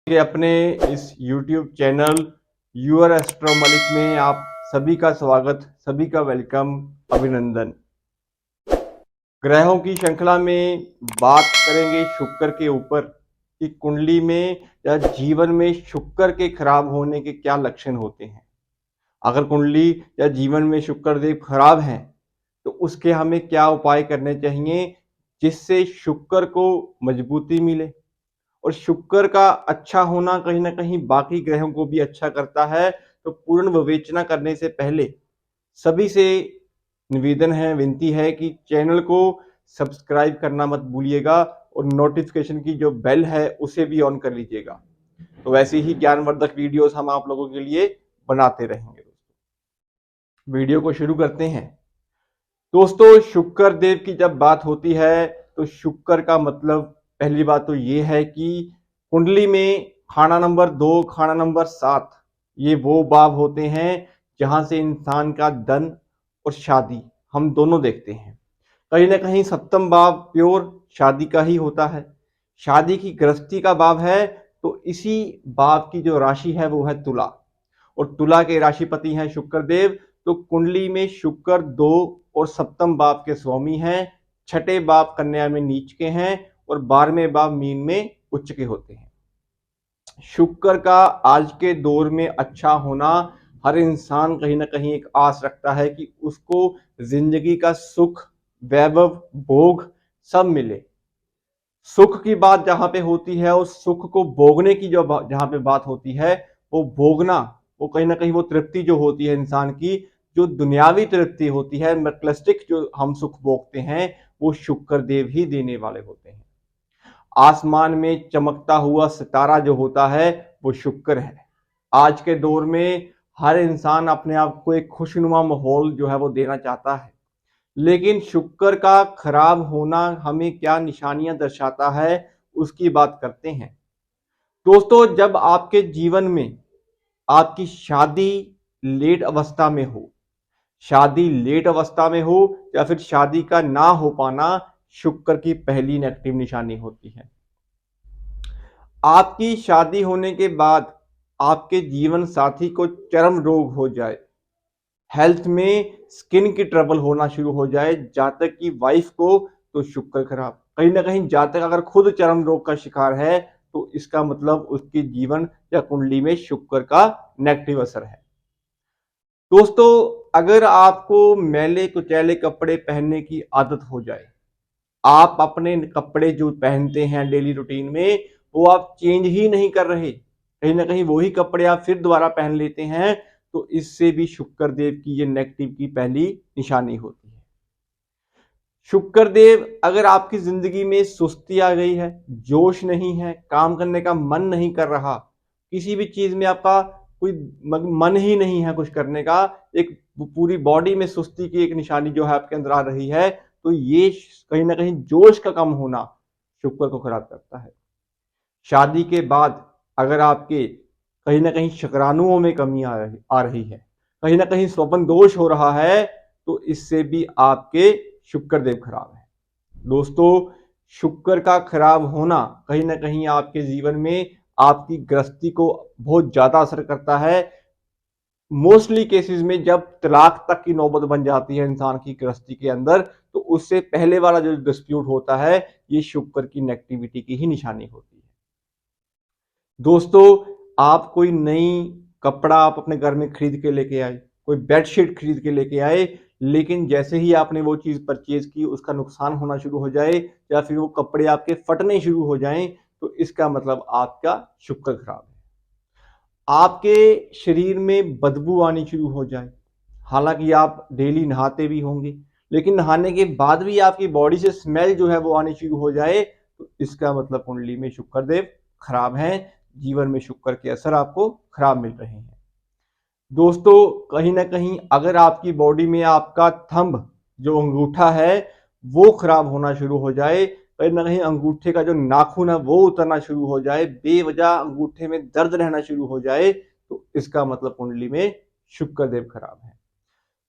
के अपने इस YouTube channel your astro Malik में आप सभी का स्वागत, सभी का वेलकम, अभिनंदन। ग्रहों की श्रृंखला में बात करेंगे शुक्र के ऊपर कि कुंडली में या जीवन में शुक्र के खराब होने के क्या लक्षण होते हैं। अगर कुंडली या जीवन में शुक्र देव खराब हैं तो उसके हमें क्या उपाय करने चाहिए जिससे शुक्र को मजबूती मिले। और शुक्र का अच्छा होना कहीं ना कहीं बाकी ग्रहों को भी अच्छा करता है। तो पूर्ण विवेचना करने से पहले सभी से निवेदन है, विनती है कि चैनल को सब्सक्राइब करना मत भूलिएगा और नोटिफिकेशन की जो बेल है उसे भी ऑन कर लीजिएगा। तो वैसे ही ज्ञानवर्धक वीडियोस हम आप लोगों के लिए बनाते रहेंगे। वीडियो को शुरू करते हैं। दोस्तों, शुक्र देव की जब बात होती है तो शुक्र का मतलब पहली बात तो ये है कि कुंडली में खाना नंबर 2, खाना नंबर 7 ये वो भाव होते हैं जहां से इंसान का धन और शादी हम दोनों देखते हैं। कहीं ना कहीं सप्तम भाव प्योर शादी का ही होता है, शादी की गृहस्थी का भाव है। तो इसी भाव की जो राशि है वो है तुला, और तुला के राशिपति हैं शुक्र देव। तो कुंडली में शुक्र 2 और सप्तम भाव के स्वामी हैं, छठे भाव कन्या में नीच के हैं और 12वें भाव मीन में उच्च के होते हैं। शुक्र का आज के दौर में अच्छा होना, हर इंसान कहीं ना कहीं एक आस रखता है कि उसको जिंदगी का सुख, वैभव, भोग सब मिले। सुख की बात जहां पे होती है, उस सुख को भोगने की जो जहां पे बात होती है, वो भोगना, वो कहीं ना कहीं वो तृप्ति जो होती है इंसान की, जो दुनियावी तृप्ति होती है, मैटेरियलिस्टिक जो हम सुख भोगते हैं, वो शुक्र देव ही देने वाले होते हैं। आसमान में चमकता हुआ सितारा जो होता है वो शुक्र है। आज के दौर में हर इंसान अपने आप को एक खुशनुमा माहौल जो है वो देना चाहता है, लेकिन शुक्र का खराब होना हमें क्या निशानियां दर्शाता है उसकी बात करते हैं। दोस्तों, जब आपके जीवन में आपकी शादी लेट अवस्था में हो, शादी लेट अवस्था में हो या फिर शादी का ना हो पाना शुक्र की पहली नेगेटिव निशानी होती है। आपकी शादी होने के बाद आपके जीवन साथी को चर्म रोग हो जाए, हेल्थ में स्किन की ट्रबल होना शुरू हो जाए, जातक की वाइफ को, तो शुक्र खराब। कहीं ना कहीं जातक अगर खुद चर्म रोग का शिकार है तो इसका मतलब उसके जीवन या कुंडली में शुक्र का नेगेटिव असर है। दोस्तों, अगर आपको मैले कुचैले कपड़े पहनने की आदत हो जाए, आप अपने कपड़े जो पहनते हैं डेली रूटीन में वो आप चेंज ही नहीं कर रहे, कहीं ना कहीं वही कपड़े आप फिर दोबारा पहन लेते हैं, तो इससे भी शुक्र देव की ये नेगेटिव की पहली निशानी होती है। शुक्र देव अगर आपकी जिंदगी में सुस्ती आ गई है, जोश नहीं है, काम करने का मन नहीं कर रहा, किसी भी चीज में आपका कोई मन ही नहीं है कुछ करने का, एक पूरी बॉडी में सुस्ती की एक निशानी जो है आपके अंदर आ रही है, तो ये कहीं ना कहीं जोश का कम होना शुक्र को खराब करता है। शादी के बाद अगर आपके कहीं ना कहीं शुक्राणुओं में कमी आ रही है, कहीं ना कहीं स्वपन दोष हो रहा है, तो इससे भी आपके शुक्र देव खराब है। दोस्तों, शुक्र का खराब होना कहीं ना कहीं आपके जीवन में आपकी गृहस्थी को बहुत ज्यादा असर करता है। मोस्टली केसेस में जब तलाक तक की नौबत बन जाती है इंसान की गृहस्थी के अंदर, तो उससे पहले वाला जो डिस्प्यूट होता है ये शुक्र की नेगेटिविटी की ही निशानी होती है। दोस्तों, आप कोई नई कपड़ा आप अपने घर में खरीद के लेके आए, कोई बेडशीट खरीद के लेके आए, लेकिन जैसे ही आपने वो चीज परचेज की उसका नुकसान होना शुरू हो जाए या फिर वो कपड़े आपके फटने शुरू हो जाएं, तो इसका मतलब आपका शुक्र खराब है। आपके शरीर में बदबू आनी शुरू हो जाए, हालांकि आप डेली नहाते भी होंगे, लेकिन नहाने के बाद भी आपकी बॉडी से स्मेल जो है वो आनी शुरू हो जाए, तो इसका मतलब कुंडली में शुक्र देव खराब है, जीवन में शुक्र के असर आपको खराब मिल रहे हैं। दोस्तों, कहीं ना कहीं अगर आपकी बॉडी में आपका थंब जो अंगूठा है वो खराब होना शुरू हो जाए, कहीं ना कहीं अंगूठे का जो नाखून है वो उतरना शुरू हो जाए, बेवजह अंगूठे में दर्द रहना शुरू हो जाए, तो इसका मतलब कुंडली में शुक्र देव खराब है।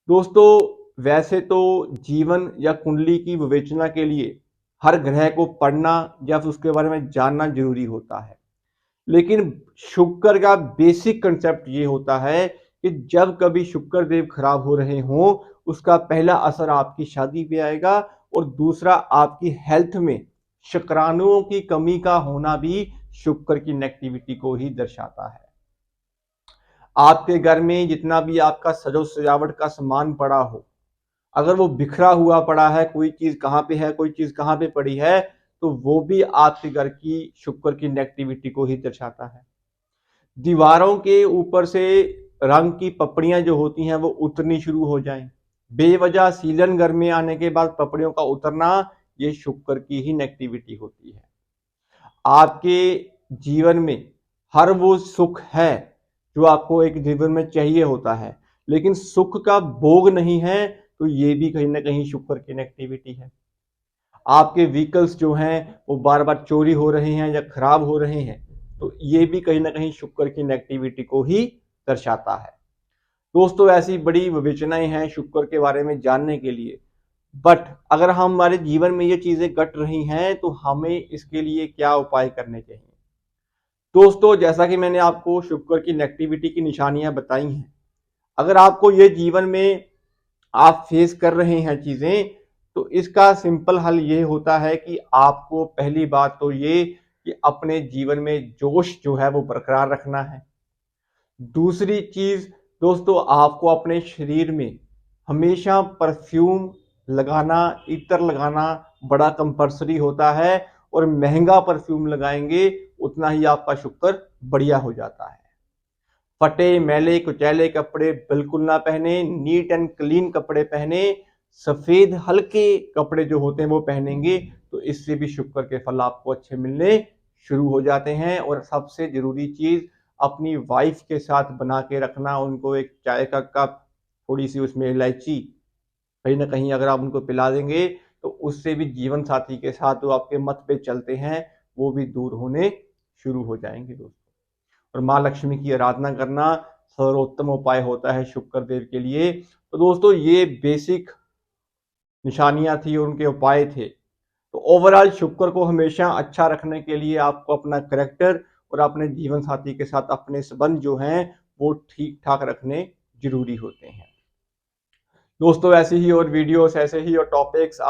दोस्तों, वैसे तो जीवन या कुंडली की विवेचना के लिए हर ग्रह को पढ़ना या फिर उसके बारे में जानना जरूरी होता है, लेकिन शुक्र का बेसिक कंसेप्ट ये होता है कि जब कभी शुक्र देव खराब हो रहे हों, उसका पहला असर आपकी शादी पे आएगा और दूसरा आपकी हेल्थ में शुक्राणुओं की कमी का होना भी शुक्र की नेगेटिविटी को ही दर्शाता है। आपके घर में जितना भी आपका सजो सजावट का सामान पड़ा हो, अगर वो बिखरा हुआ पड़ा है, कोई चीज कहाँ पे है, कोई चीज कहाँ पे पड़ी है, तो वो भी आपके घर की शुक्र की नेगेटिविटी को ही दर्शाता है। दीवारों के ऊपर से रंग की पपड़ियां जो होती हैं वो उतरनी शुरू हो जाएं, बेवजह सीलन घर में आने के बाद पपड़ियों का उतरना, ये शुक्र की ही नेगेटिविटी होती है। आपके जीवन में हर वो सुख है जो आपको एक जीवन में चाहिए होता है, लेकिन सुख का भोग नहीं है, तो ये भी कहीं ना कहीं शुक्र की नेगेटिविटी है। आपके व्हीकल्स जो हैं वो बार बार चोरी हो रहे हैं या खराब हो रहे हैं, तो ये भी कहीं ना कहीं शुक्र की नेगेटिविटी को ही दर्शाता है। दोस्तों, ऐसी बड़ी विवेचनाएं हैं शुक्र के बारे में जानने के लिए, बट अगर हमारे जीवन में ये चीजें घट रही हैं तो हमें इसके लिए क्या उपाय करने चाहिए। दोस्तों, जैसा कि मैंने आपको शुक्र की नेगेटिविटी की निशानियां बताई हैं, अगर आपको ये जीवन में आप फेस कर रहे हैं चीजें, तो इसका सिंपल हल ये होता है कि आपको पहली बात तो ये कि अपने जीवन में जोश जो है वो बरकरार रखना है। दूसरी चीज दोस्तों, आपको अपने शरीर में हमेशा परफ्यूम लगाना, इत्र लगाना बड़ा कंपल्सरी होता है, और महंगा परफ्यूम लगाएंगे उतना ही आपका शुक्र बढ़िया हो जाता है। फटे मैले कुचैले कपड़े बिल्कुल ना पहने, नीट एंड क्लीन कपड़े पहने, सफेद हल्के कपड़े जो होते हैं वो पहनेंगे, तो इससे भी शुक्र के फल आपको अच्छे मिलने शुरू हो जाते हैं। और सबसे जरूरी चीज, अपनी वाइफ के साथ बना के रखना, उनको एक चाय का कप, थोड़ी सी उसमें इलायची, कहीं ना कहीं अगर आप उनको पिला देंगे, तो उससे भी जीवन साथी के साथ जो आपके मत पे चलते हैं वो भी दूर होने शुरू हो जाएंगे दोस्तों। और माँ लक्ष्मी की आराधना करना सर्वोत्तम उपाय होता है शुक्र देव के लिए। तो दोस्तों, ये बेसिक निशानियां थी और उनके उपाय थे। तो ओवरऑल शुक्र को हमेशा अच्छा रखने के लिए आपको अपना करेक्टर और अपने जीवन साथी के साथ अपने संबंध जो हैं वो ठीक ठाक रखने जरूरी होते हैं। दोस्तों, ऐसे ही और वीडियोस, ऐसे ही और टॉपिक्स